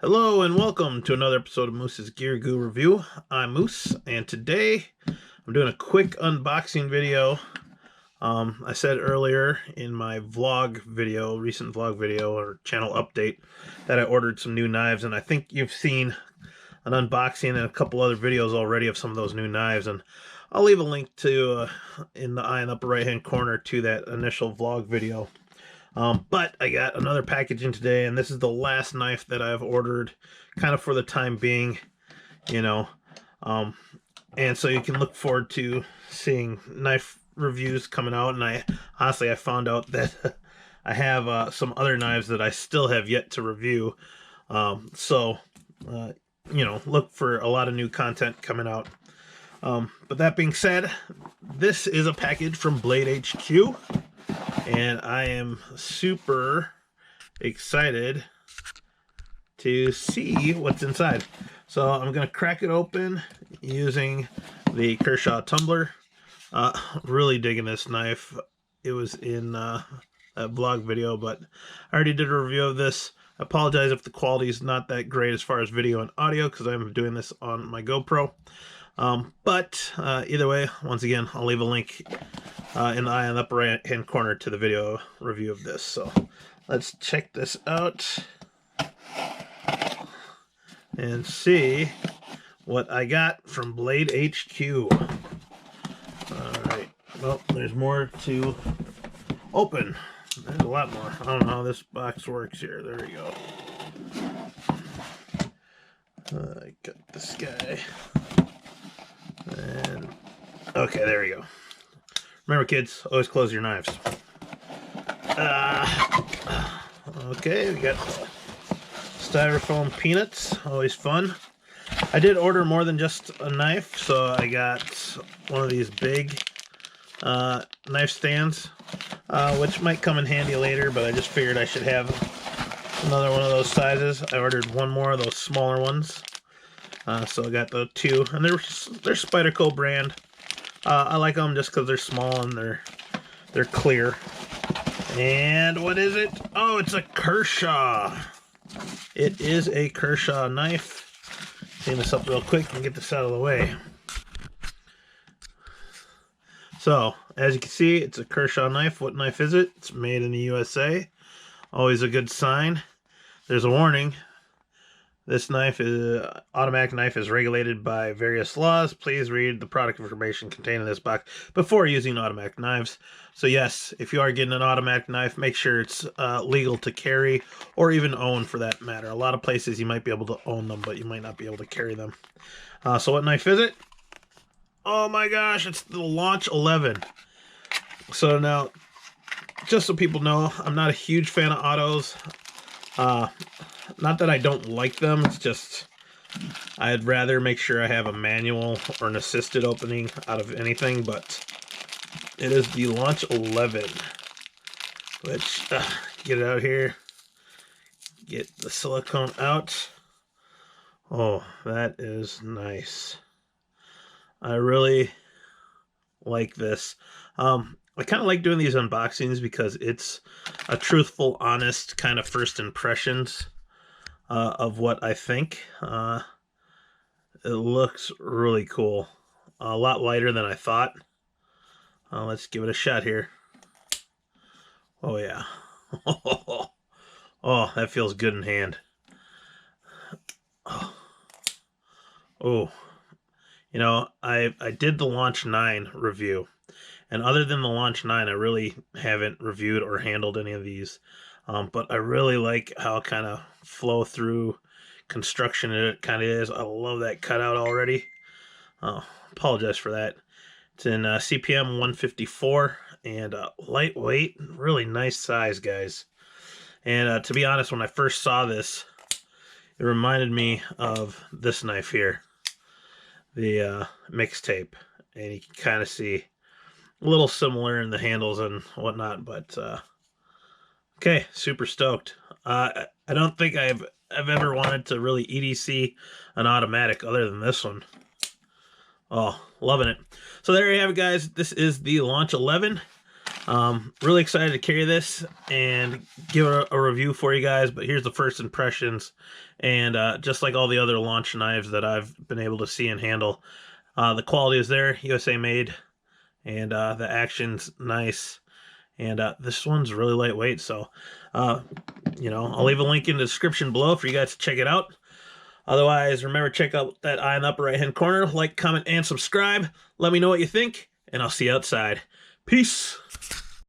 Hello and welcome to another episode of Moose's Gear Goo Review. I'm Moose, and today I'm doing a quick unboxing video. I said earlier in my recent vlog video or channel update, that I ordered some new knives, and I think you've seen an unboxing and a couple other videos already of some of those new knives, and I'll leave a link to in the upper right hand corner to that initial vlog video. But I got another package in today, and this is the last knife that I've ordered, kind of for the time being, you know. And so you can look forward to seeing knife reviews coming out. And I found out that I have some other knives that I still have yet to review. Look for a lot of new content coming out. But that being said, this is a package from Blade HQ. And I am super excited to see what's inside. So I'm going to crack it open using the Kershaw tumbler. Really digging this knife. It was in a vlog video, but I already did a review of this. I apologize if the quality is not that great as far as video and audio, because I'm doing this on my GoPro. But either way, once again, I'll leave a link in the upper right hand corner to the video review of this. So let's check this out and see what I got from Blade HQ. Alright, well, there's more to open. There's a lot more. I don't know how this box works here. There we go. I got this guy. And okay, there we go. Remember, kids, always close your knives. Okay, we got styrofoam peanuts, always fun. I did order more than just a knife, so I got one of these big knife stands, which might come in handy later, but I just figured I should have another one of those sizes. I ordered one more of those smaller ones. So I got the two, and they're Spyderco brand. I like them just because they're small and they're clear. And what is it? Oh, it's a Kershaw. It is a Kershaw knife. Clean this up real quick and get this out of the way. So, as you can see, it's a Kershaw knife. What knife is it? It's made in the USA. Always a good sign. There's a warning. This automatic knife is regulated by various laws. Please read the product information contained in this box before using automatic knives. So yes, if you are getting an automatic knife, make sure it's legal to carry or even own, for that matter. A lot of places you might be able to own them, but you might not be able to carry them. So what knife is it? Oh my gosh, it's the Launch 11. So now, just so people know, I'm not a huge fan of autos. Not that I don't like them, it's just I'd rather make sure I have a manual or an assisted opening out of anything, but it is the Launch 11, which, get it out here, get the silicone out. Oh, that is nice. I really like this. I kind of like doing these unboxings because it's a truthful, honest kind of first impressions of what I think. It looks really cool. A lot lighter than I thought. Let's give it a shot here. Oh yeah. Oh, that feels good in hand. Oh. You know, I did the Launch 9 review. And other than the Launch 9, I really haven't reviewed or handled any of these. But I really like how kind of flow through construction it kind of is. I love that cutout already. Apologize for that. It's in CPM 154 and lightweight, really nice size, guys. And to be honest, when I first saw this, it reminded me of this knife here, the mixtape, and you can kind of see a little similar in the handles and whatnot, but okay, super stoked. I don't think I've ever wanted to really EDC an automatic other than this one. Oh, loving it. So there you have it, guys. This is the Launch 11. Really excited to carry this and give a review for you guys, but here's the first impressions. And just like all the other launch knives that I've been able to see and handle, the quality is there, USA made, and the action's nice. And this one's really lightweight, so I'll leave a link in the description below for you guys to check it out. Otherwise, remember, check out that eye in the upper right hand corner. Like, comment, and subscribe. Let me know what you think, and I'll see you outside. Peace.